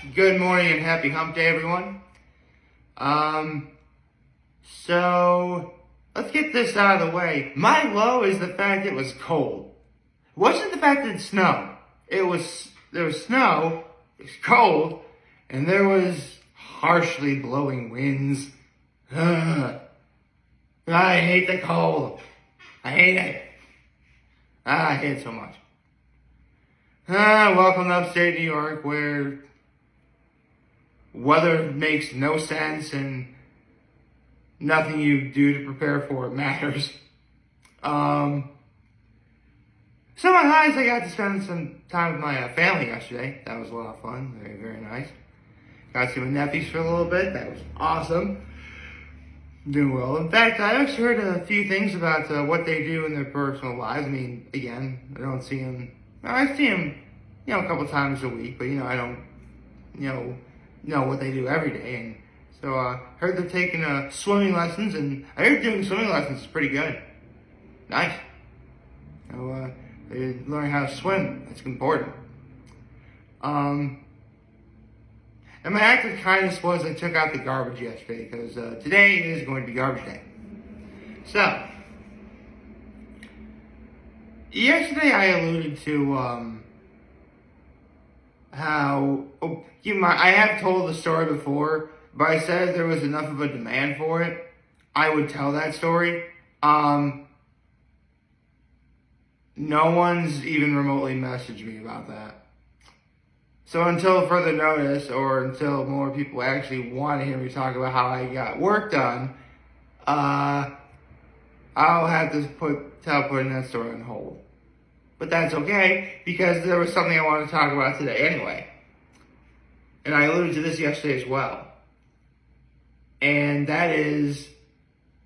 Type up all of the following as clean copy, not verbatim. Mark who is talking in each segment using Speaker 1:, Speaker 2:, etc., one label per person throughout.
Speaker 1: Good morning and happy hump day, everyone. So let's get this out of the way. My low is the fact it was cold. It wasn't the fact that it snowed. There was snow, it was cold, and there was harshly blowing winds. Ugh. I hate the cold. I hate it. I hate it so much. Welcome to upstate New York, where weather makes no sense and nothing you do to prepare for it matters. So my highs, I got to spend some time with my family yesterday. That was a lot of fun. Very, very nice. Got to see my nephews for a little bit. That was awesome. Doing well. In fact, I actually heard a few things about what they do in their personal lives. I mean, again, I don't see them. I see them, a couple times a week, but I don't, know what they do every day. And so heard they're taking swimming lessons, and I heard doing swimming lessons is pretty good. Nice. So they learn how to swim. That's important. And my act of kindness was I took out the garbage yesterday, because today is going to be garbage day. So, yesterday I alluded to how, I have told the story before, but I said if there was enough of a demand for it, I would tell that story. No one's even remotely messaged me about that. So until further notice, or until more people actually want to hear me talk about how I got work done, I'll have to putting that story on hold. But that's okay, because there was something I wanted to talk about today anyway. And I alluded to this yesterday as well. And that is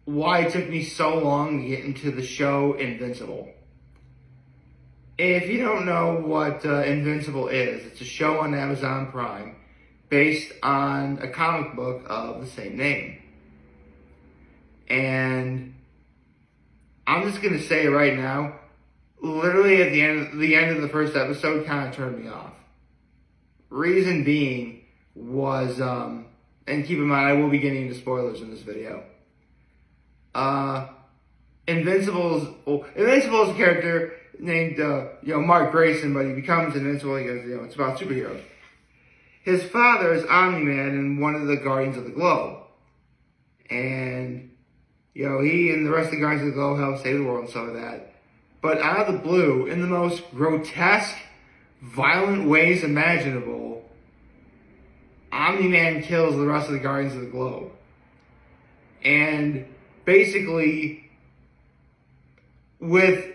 Speaker 1: why it took me so long to get into the show Invincible. If you don't know what Invincible is, it's a show on Amazon Prime based on a comic book of the same name. And I'm just going to say right now, literally at the end of the first episode kind of turned me off. Reason being was, and keep in mind I will be getting into spoilers in this video. Invincible is a character named, Mark Grayson, but he becomes invincible because, it's about superheroes. His father is Omni-Man and one of the Guardians of the Globe. And, he and the rest of the Guardians of the Globe help save the world and stuff like that. But out of the blue, in the most grotesque, violent ways imaginable, Omni-Man kills the rest of the Guardians of the Globe. And basically, with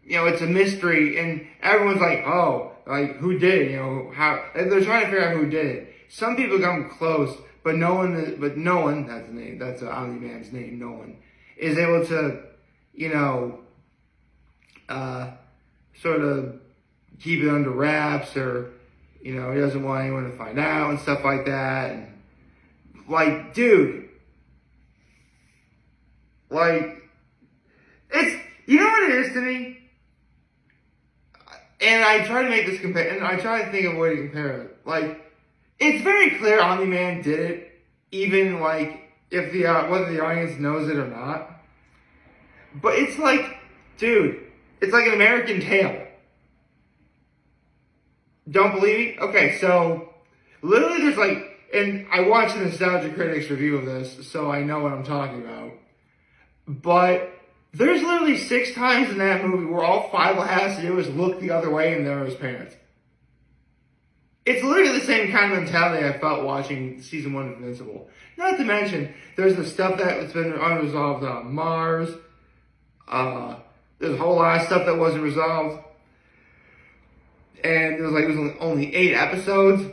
Speaker 1: it's a mystery, and everyone's like, who did it? How? And they're trying to figure out who did it. Some people come close, but no one, that's the name, that's Omni-Man's name, no one, is able to, sort of keep it under wraps, or, he doesn't want anyone to find out and stuff like that. And, dude, it's, what it is to me? And I try to make this and I try to think of a way to compare it. It's very clear Omni-Man did it, even, if whether the audience knows it or not. But it's dude, it's like an American Tale. Don't believe me? Okay, so, literally there's and I watched the Nostalgia Critics review of this, so I know what I'm talking about. But there's literally 6 times in that movie where all Fievel has to do is look the other way and there are his parents. It's literally the same kind of mentality I felt watching season 1 of Invincible. Not to mention, there's the stuff that's been unresolved on Mars. There's a whole lot of stuff that wasn't resolved. And it was only 8 episodes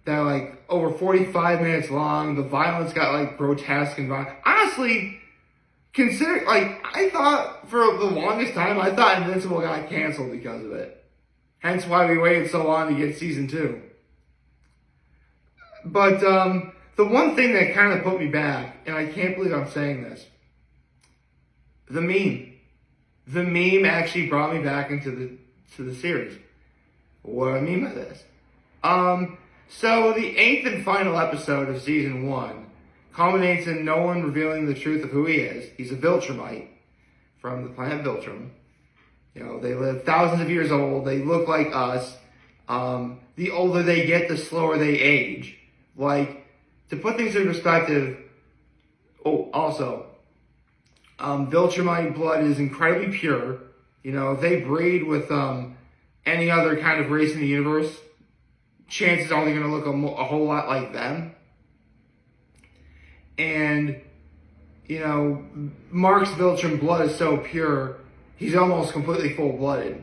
Speaker 1: that are over 45 minutes long. The violence got grotesque and violent. Honestly, I thought for the longest time, I thought Invincible got canceled because of it. Hence why we waited so long to get season 2. But, the one thing that kind of put me back, and I can't believe I'm saying this, the meme. The meme actually brought me back into the series. What do I mean by this? So the 8th and final episode of season 1 culminates in no one revealing the truth of who he is. He's a Viltrumite from the planet Viltrum. You know, they live thousands of years old. They look like us. The older they get, the slower they age. Like, to put things in perspective, Viltrumite blood is incredibly pure. You know, if they breed with any other kind of race in the universe, chances are they're going to look a whole lot like them. And, you know, Mark's Viltrum blood is so pure, he's almost completely full-blooded.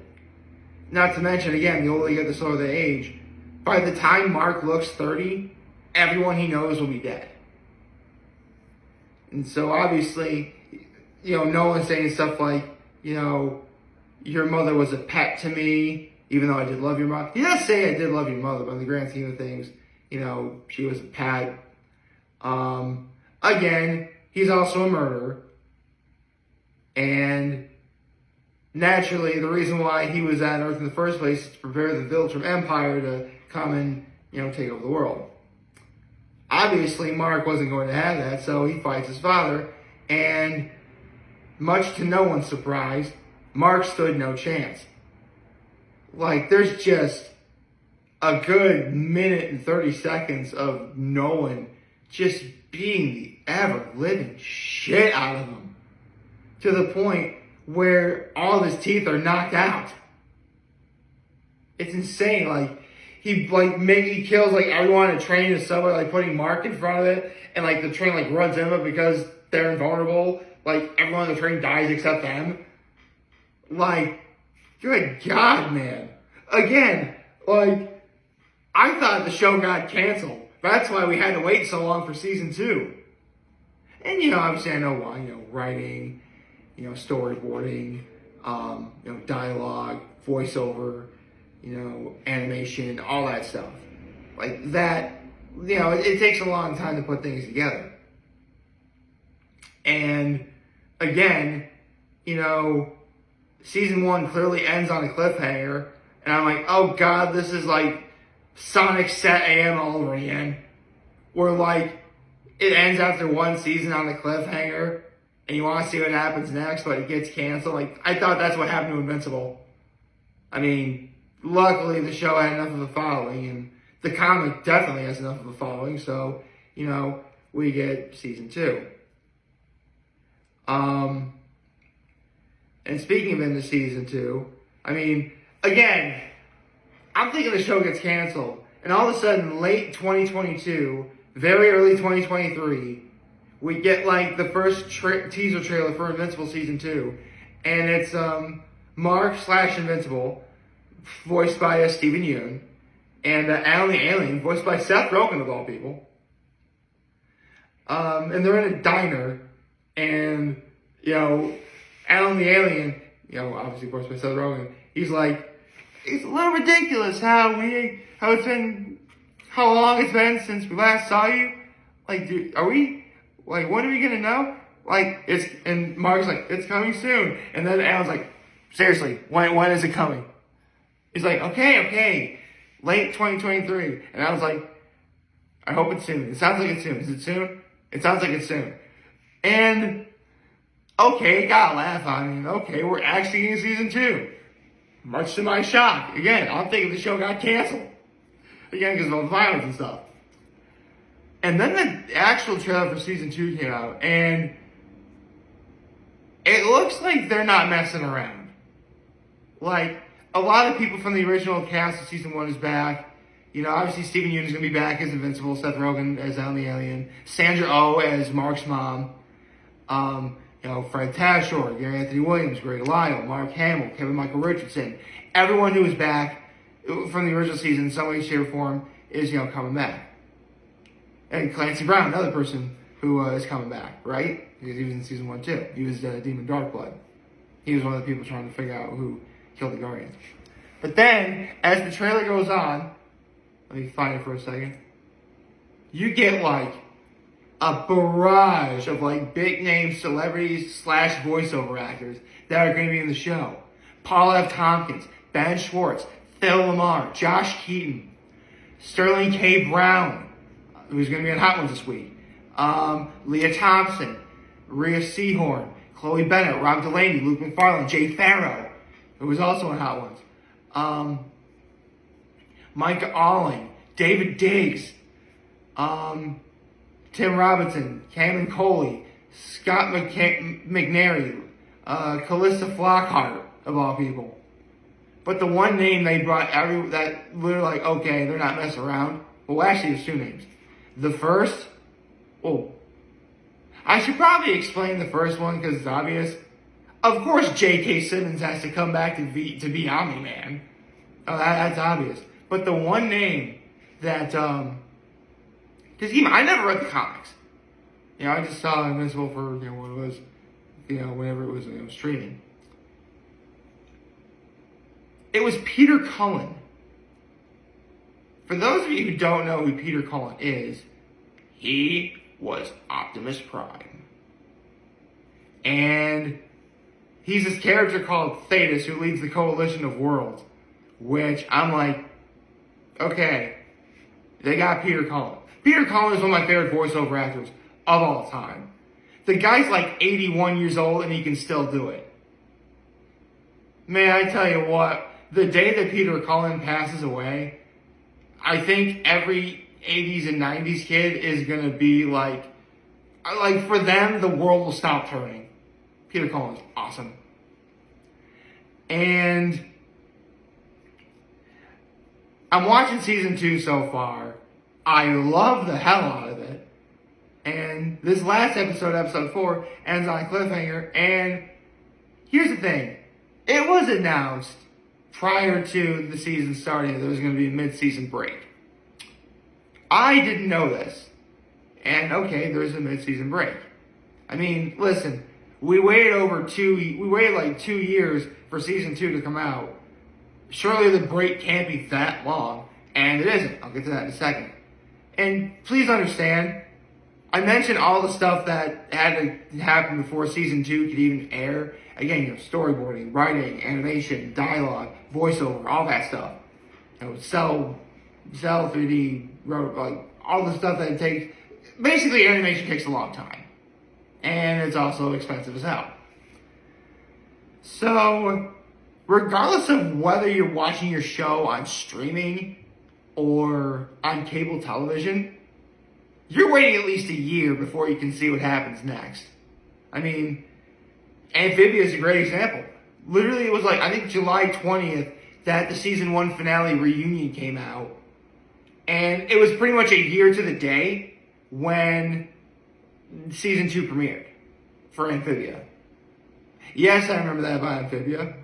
Speaker 1: Not to mention, again, the older they get, the slower they age. By the time Mark looks 30, everyone he knows will be dead. And so, obviously, you know, Nolan's saying stuff like, you know, your mother was a pet to me, even though I did love your mother. He does say I did love your mother, but in the grand scheme of things, you know, she was a pet. Again, he's also a murderer. And naturally, the reason why he was on Earth in the first place is to prepare the Viltrum Empire to come and, you know, take over the world. Obviously, Mark wasn't going to have that, so he fights his father. And much to no one's surprise, Mark stood no chance. Like, there's just a good minute and 30 seconds of Nolan just beating the ever-living shit out of him. To the point where all of his teeth are knocked out. It's insane. Like, he kills like everyone on a train in the subway, like putting Mark in front of it, and like the train like runs into it because they're invulnerable. Like, everyone on the train dies except them. Like, good God, man. Again, like, I thought the show got canceled. That's why we had to wait so long for season 2. And, you know, obviously I know why. You know, writing, you know, storyboarding, you know, dialogue, voiceover, you know, animation, all that stuff. Like, that, you know, it takes a long time to put things together. And, again, you know, season 1 clearly ends on a cliffhanger. And I'm like, oh God, this is like Sonic Set AM all over again. Where like, it ends after one season on a cliffhanger. And you want to see what happens next, but it gets canceled. Like, I thought that's what happened to Invincible. I mean, luckily the show had enough of a following. And the comic definitely has enough of a following. So, you know, we get season 2. And speaking of into season 2, I mean, again, I'm thinking the show gets canceled. And all of a sudden, late 2022, very early 2023, we get like the first teaser trailer for Invincible season 2. And it's Mark/Invincible, voiced by Steven Yeun. And Alan the Alien, voiced by Seth Rogen of all people. And they're in a diner. And, you know, Alan the Alien, you know, obviously voiced by Seth Rogen, he's like, it's a little ridiculous how long it's been since we last saw you. Like, dude, when are we gonna know? Like, and Mark's like, it's coming soon. And then Alan's like, seriously, when is it coming? He's like, okay, late 2023. And I was like, I hope it's soon. It sounds like it's soon. Is it soon? It sounds like it's soon. And, okay, gotta laugh. I mean, okay, we're actually getting season 2. Much to my shock. Again, I'm thinking the show got canceled. Again, because of all the violence and stuff. And then the actual trailer for season 2 came out, and it looks like they're not messing around. Like, a lot of people from the original cast of season 1 is back. You know, obviously Steven Yeun is going to be back as Invincible, Seth Rogen as Alan the Alien, Sandra Oh as Mark's mom, you know, Fred Tatasciore, Gary Anthony Williams, Greg Lyle, Mark Hamill, Kevin Michael Richardson. Everyone who was back from the original season in some way, shape, or form is, you know, coming back. And Clancy Brown, another person who is coming back, right? Because he was in season 1 too. He was Demon Darkblood. He was one of the people trying to figure out who killed the Guardians. But then, as the trailer goes on, let me find it for a second. You get like a barrage of like big name celebrities / voiceover actors that are going to be in the show. Paul F. Tompkins, Ben Schwartz, Phil Lamar, Josh Keaton, Sterling K. Brown, who's going to be on Hot Ones this week. Leah Thompson, Rhea Seahorn, Chloe Bennett, Rob Delaney, Luke McFarlane, Jay Farrow, who was also on Hot Ones. Micah Alling, David Diggs, Tim Robinson, Cameron Coley, Scott McNary, Callista Flockhart, of all people. But the one name they brought that literally like, okay, they're not messing around. Well, actually, there's two names. The first, I should probably explain the first one because it's obvious. Of course, J.K. Simmons has to come back to be Omni-Man. Oh, that's obvious. But the one name that, because I never read the comics. I just saw Invincible for, what it was, whenever it was streaming. It was Peter Cullen. For those of you who don't know who Peter Cullen is, he was Optimus Prime. And he's this character called Thetis who leads the Coalition of Worlds, which I'm like, okay, they got Peter Cullen. Peter Cullen is one of my favorite voiceover actors of all time. The guy's like 81 years old and he can still do it. Man, I tell you what, the day that Peter Cullen passes away, I think every 80s and 90s kid is going to be like for them, the world will stop turning. Peter Cullen is awesome. And I'm watching season 2 so far. I love the hell out of it. And this last episode 4, ends on a cliffhanger. And here's the thing. It was announced prior to the season starting that there was going to be a mid-season break. I didn't know this. And okay, there's a mid-season break. I mean, listen, we waited like 2 years for season 2 to come out. Surely the break can't be that long. And it isn't. I'll get to that in a second. And please understand, I mentioned all the stuff that had to happen before season 2 could even air. Again, storyboarding, writing, animation, dialogue, voiceover, all that stuff. Cell 3D, all the stuff that it takes. Basically, animation takes a long time. And it's also expensive as hell. So, regardless of whether you're watching your show on streaming or on cable television, you're waiting at least a year before you can see what happens next. I mean, Amphibia is a great example. Literally, it was I think July 20th that the season 1 finale reunion came out. And it was pretty much a year to the day when season 2 premiered for Amphibia. Yes, I remember that about Amphibia.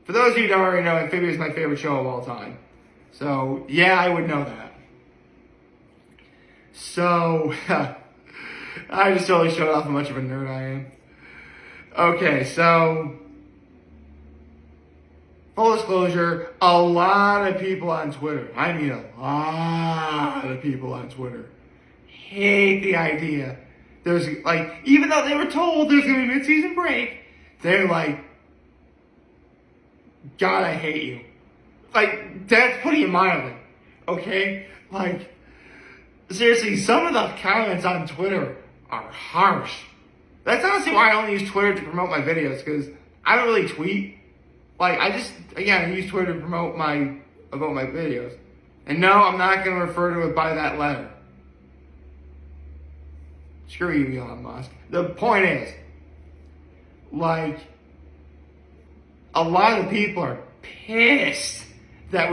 Speaker 1: For those of you who don't already know, Amphibia is my favorite show of all time. So, yeah, I would know that. So, I just totally showed off how much of a nerd I am. Okay, so, full disclosure, a lot of people on Twitter, I mean a lot of people on Twitter, hate the idea. There's, even though they were told there's going to be a mid-season break, they're like, God, I hate you. That's putting it mildly, okay? Seriously, some of the comments on Twitter are harsh. That's honestly why I only use Twitter to promote my videos, because I don't really tweet. I use Twitter to promote my videos. And no, I'm not going to refer to it by that letter. Screw you, Elon Musk. The point is, a lot of people are pissed that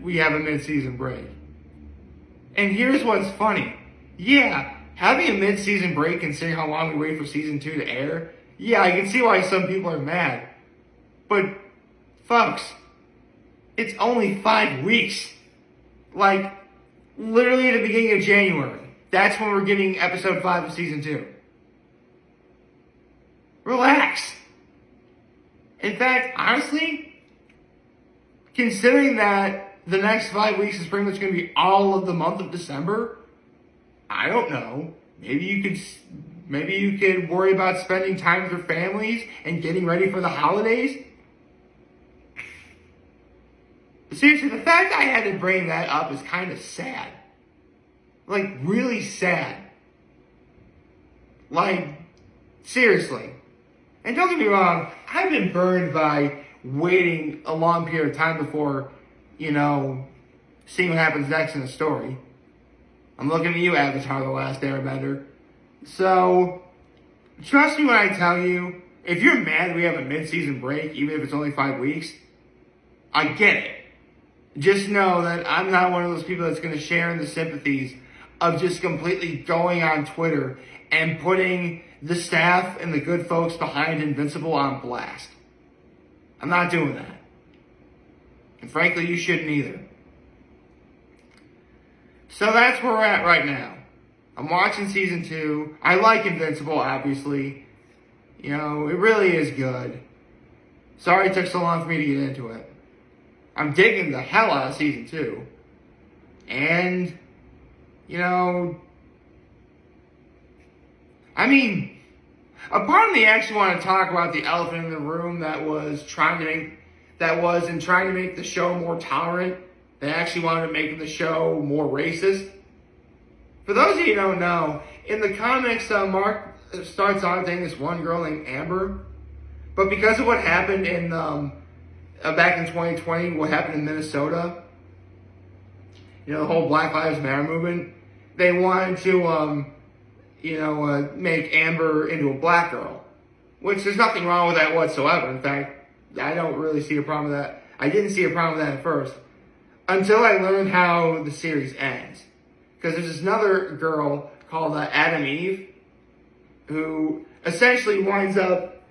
Speaker 1: we have a mid-season break. And here's what's funny. Yeah, having a mid-season break, considering how long we wait for season 2 to air, yeah, I can see why some people are mad. But, folks, it's only 5 weeks. Literally at the beginning of January. That's when we're getting episode 5 of season 2. Relax. In fact, honestly, considering that the next 5 weeks is pretty much going to be all of the month of December, I don't know. Maybe you could worry about spending time with your families and getting ready for the holidays. Seriously, the fact I had to bring that up is kind of sad. Like, really sad. Like, seriously. And don't get me wrong, I've been burned by waiting a long period of time before, seeing what happens next in the story. I'm looking at you, Avatar: The Last Airbender. So, trust me when I tell you, if you're mad we have a mid-season break, even if it's only 5 weeks, I get it. Just know that I'm not one of those people that's going to share in the sympathies of just completely going on Twitter and putting the staff and the good folks behind Invincible on blast. I'm not doing that. And frankly, you shouldn't either. So that's where we're at right now. I'm watching season 2. I like Invincible, obviously. It really is good. Sorry it took so long for me to get into it. I'm digging the hell out of season 2. And, a part of me actually want to talk about the elephant in the room that was trying to make the show more tolerant. They actually wanted to make the show more racist. For those of you who don't know, in the comics, Mark starts out dating this one girl named Amber. But because of what happened in back in 2020, what happened in Minnesota, the whole Black Lives Matter movement, they wanted to, make Amber into a black girl. Which there's nothing wrong with that whatsoever. In fact, I don't really see a problem with that. I didn't see a problem with that at first. Until I learned how the series ends. Because there's this another girl called Adam Eve, who essentially winds up,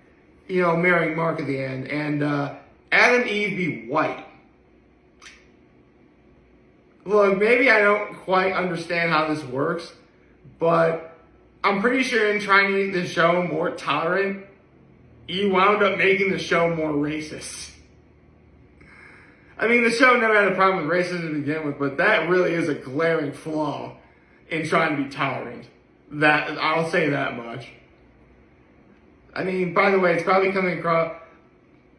Speaker 1: marrying Mark at the end. And Adam Eve be white. Look, maybe I don't quite understand how this works, but I'm pretty sure in trying to make the show more tolerant, you wound up making the show more racist. The show never had a problem with racism to begin with, but that really is a glaring flaw in trying to be tolerant. That, I'll say that much. By the way, it's probably coming across...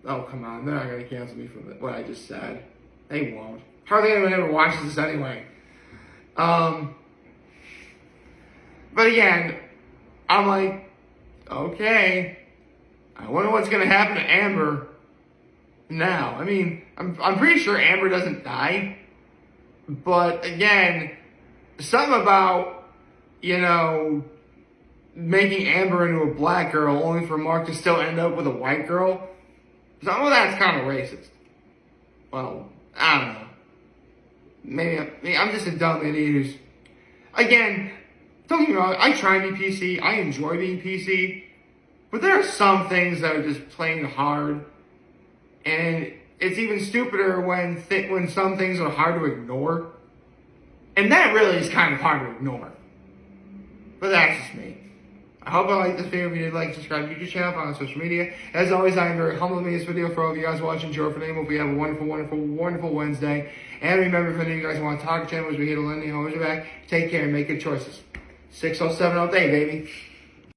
Speaker 1: Oh, come on, they're not going to cancel me for what I just said. They won't. Hardly anyone ever watches this anyway. But again, I'm like, okay, I wonder what's going to happen to Amber now. I'm pretty sure Amber doesn't die. But again, something about, making Amber into a black girl only for Mark to still end up with a white girl, some of that's kind of racist. Well, I don't know. Maybe I'm just a dumb idiot who's... Again, don't get me wrong, I try to be PC. I enjoy being PC. But there are some things that are just plain hard. And it's even stupider when some things are hard to ignore. And that really is kind of hard to ignore. But that's just me. I hope you liked this video. If you did, like, subscribe to the YouTube channel, follow on social media. As always, I am very humbled to make this video for all of you guys watching. Joe for the name. Hope you have a wonderful, wonderful, wonderful Wednesday. And remember, if any of you guys want to talk to channel, as we hit a landing, always back. Take care and make good choices. 607 all day, baby.